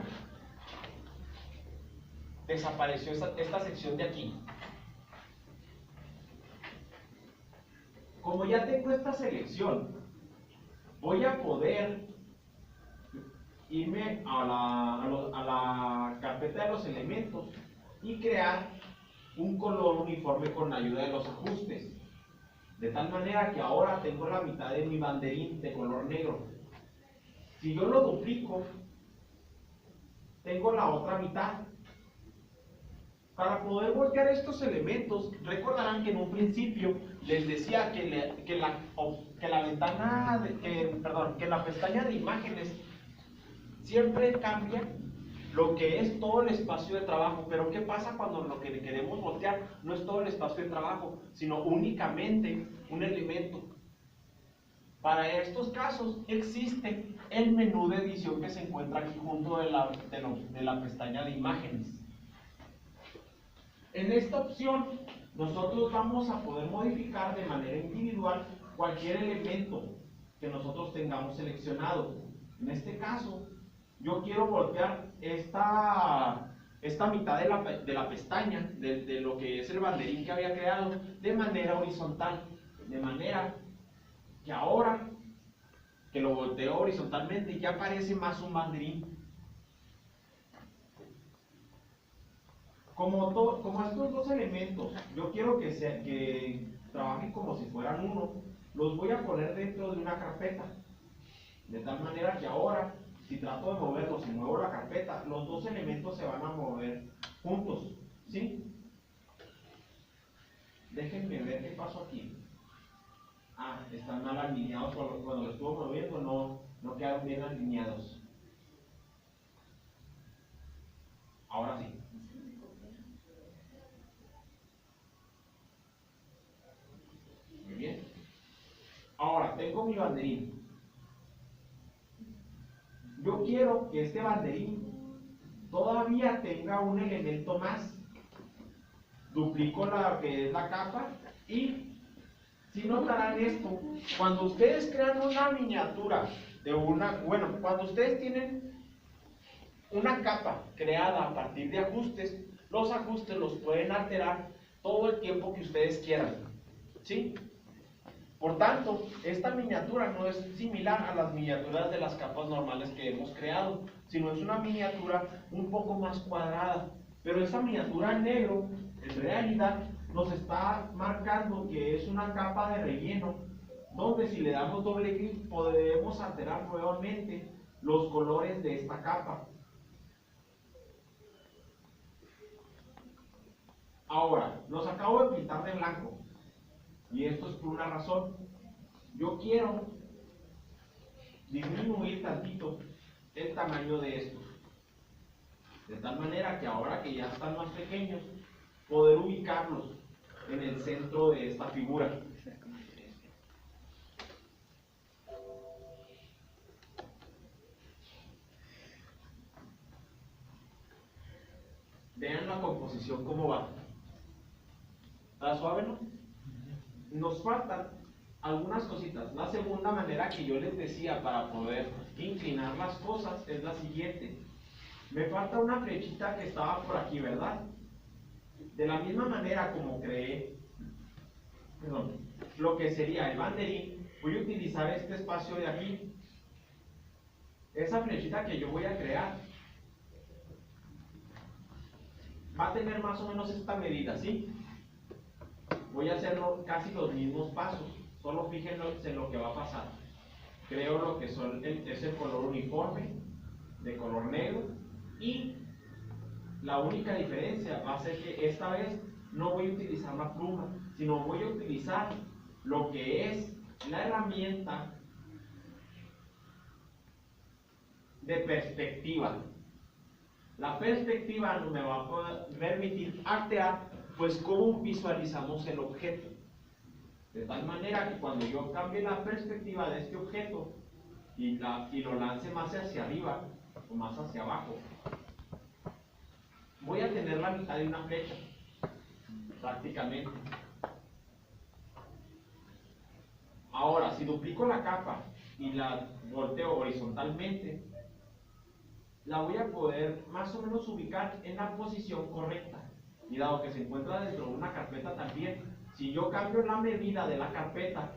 desapareció esta sección de aquí. Como ya tengo esta selección, voy a poder irme a la carpeta de los elementos y crear un color uniforme con la ayuda de los ajustes. De tal manera que ahora tengo la mitad de mi banderín de color negro. Si yo lo duplico, tengo la otra mitad. Para poder voltear estos elementos, recordarán que en un principio les decía que la pestaña de imágenes siempre cambia lo que es todo el espacio de trabajo. Pero ¿qué pasa cuando lo que queremos voltear no es todo el espacio de trabajo, sino únicamente un elemento? Para estos casos existe el menú de edición que se encuentra aquí junto de la pestaña de imágenes. En esta opción, nosotros vamos a poder modificar de manera individual cualquier elemento que nosotros tengamos seleccionado. En este caso, yo quiero voltear esta esta mitad de la pestaña, de lo que es el banderín que había creado, de manera horizontal. De manera que ahora que lo volteo horizontalmente ya parece más un banderín. Como estos dos elementos, yo quiero que trabajen como si fueran uno, los voy a poner dentro de una carpeta. De tal manera que ahora, si trato de moverlos y muevo la carpeta, los dos elementos se van a mover juntos. ¿Sí? Déjenme ver qué pasó aquí. Ah, están mal alineados cuando lo estuvo moviendo, no quedaron bien alineados. Ahora sí. Muy bien. Ahora, tengo mi banderín. Yo quiero que este banderín todavía tenga un elemento más. Duplico la que es la capa y si notarán esto, cuando ustedes crean una miniatura de cuando ustedes tienen una capa creada a partir de ajustes, los ajustes los pueden alterar todo el tiempo que ustedes quieran. ¿Sí? Por tanto, esta miniatura no es similar a las miniaturas de las capas normales que hemos creado, sino es una miniatura un poco más cuadrada. Pero esa miniatura en negro, en realidad, nos está marcando que es una capa de relleno, donde si le damos doble clic podemos alterar nuevamente los colores de esta capa. Ahora, los acabo de pintar de blanco. Y esto es por una razón. Yo quiero disminuir tantito el tamaño de estos. De tal manera que ahora que ya están más pequeños, poder ubicarlos en el centro de esta figura. Vean la composición cómo va. ¿Está suave, no? Nos faltan algunas cositas. La segunda manera que yo les decía para poder inclinar las cosas es la siguiente. Me falta una flechita que estaba por aquí, ¿verdad? De la misma manera como creé lo que sería el banderín, voy a utilizar este espacio de aquí. Esa flechita que yo voy a crear va a tener más o menos esta medida, ¿sí? Voy a hacer casi los mismos pasos, solo fíjense en lo que va a pasar. Creo lo que es el color uniforme, de color negro, y la única diferencia va a ser que esta vez no voy a utilizar la pluma, sino voy a utilizar lo que es la herramienta de perspectiva. La perspectiva me va a permitir artear pues cómo visualizamos el objeto. De tal manera que cuando yo cambie la perspectiva de este objeto y lo lance más hacia arriba o más hacia abajo, voy a tener la mitad de una flecha, prácticamente. Ahora, si duplico la capa y la volteo horizontalmente, la voy a poder más o menos ubicar en la posición correcta. Y dado que se encuentra dentro de una carpeta también, si yo cambio la medida de la carpeta,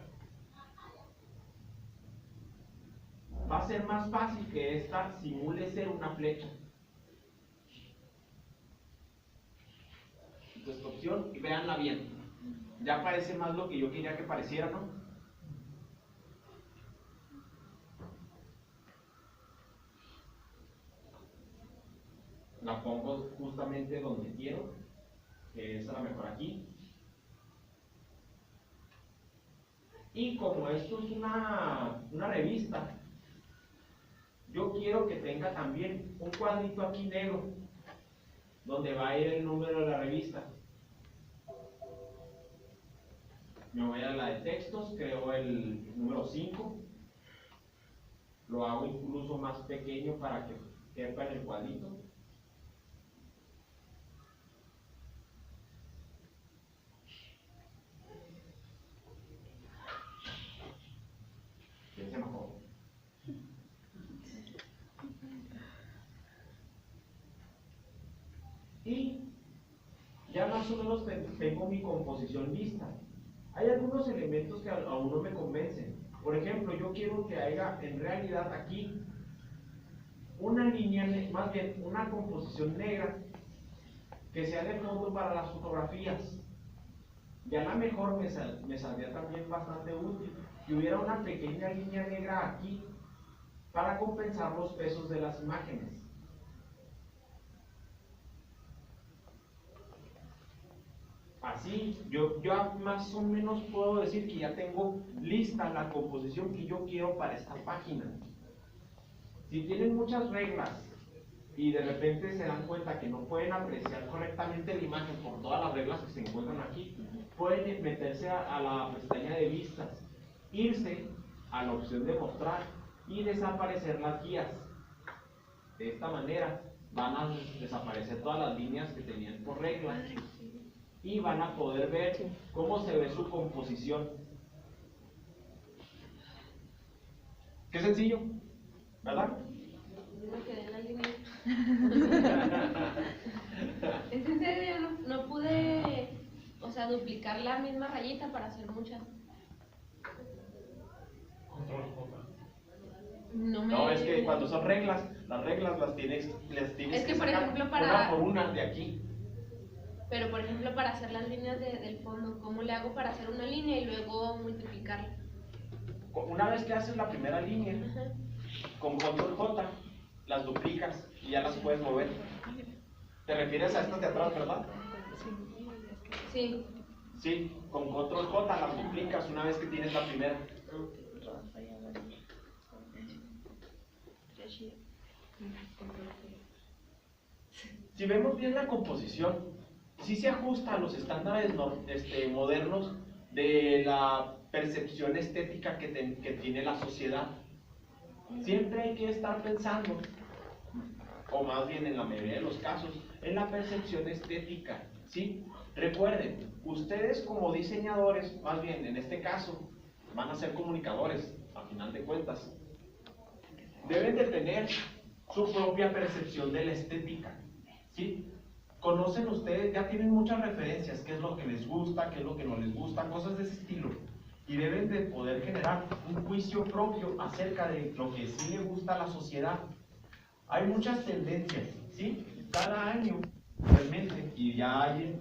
va a ser más fácil que esta simule ser una flecha. Entonces, esta opción, y véanla bien. Ya parece más lo que yo quería que pareciera, ¿no? La pongo justamente donde quiero, que es a lo mejor aquí. Y como esto es una revista, yo quiero que tenga también un cuadrito aquí negro, donde va a ir el número de la revista. Me voy a la de textos, creo el número 5, lo hago incluso más pequeño para que quepa en el cuadrito. Piense mejor. y ya más o menos tengo mi composición lista. Hay algunos elementos que aún no me convencen. Por ejemplo, yo quiero que haya en realidad aquí una línea, más bien una composición negra que sea de fondo para las fotografías. Ya a lo mejor me saldría también bastante útil que hubiera una pequeña línea negra aquí para compensar los pesos de las imágenes. Así, yo más o menos puedo decir que ya tengo lista la composición que yo quiero para esta página. Si tienen muchas reglas y de repente se dan cuenta que no pueden apreciar correctamente la imagen por todas las reglas que se encuentran aquí, pueden meterse a la pestaña de vistas, irse a la opción de mostrar y desaparecer las guías. De esta manera van a desaparecer todas las líneas que tenían por regla y van a poder ver cómo se ve su composición. Qué sencillo, ¿verdad? Me quedé en la línea. Es en serio, no pude, o sea, duplicar la misma rayita para hacer muchas. Control J. No, es que cuando son reglas, las reglas las tienes Es que, por sacar ejemplo, una por una de aquí. Pero, por ejemplo, para hacer las líneas del fondo, ¿cómo le hago para hacer una línea y luego multiplicarla? Una vez que haces la primera línea, Ajá. con control J, las duplicas y ya las puedes mover. ¿Te refieres a estas de atrás, verdad? Sí. Sí, con control J las duplicas una vez que tienes la primera. Si vemos bien la composición, sí se ajusta a los estándares modernos de la percepción estética que tiene la sociedad. Siempre hay que estar pensando, o más bien en la mayoría de los casos, en la percepción estética, ¿sí? Recuerden, ustedes como diseñadores, más bien en este caso, van a ser comunicadores, a final de cuentas, deben de tener su propia percepción de la estética, ¿sí? Conocen ustedes, ya tienen muchas referencias, qué es lo que les gusta, qué es lo que no les gusta, cosas de ese estilo. Y deben de poder generar un juicio propio acerca de lo que sí le gusta a la sociedad. Hay muchas tendencias, ¿sí? Cada año, realmente, y ya hay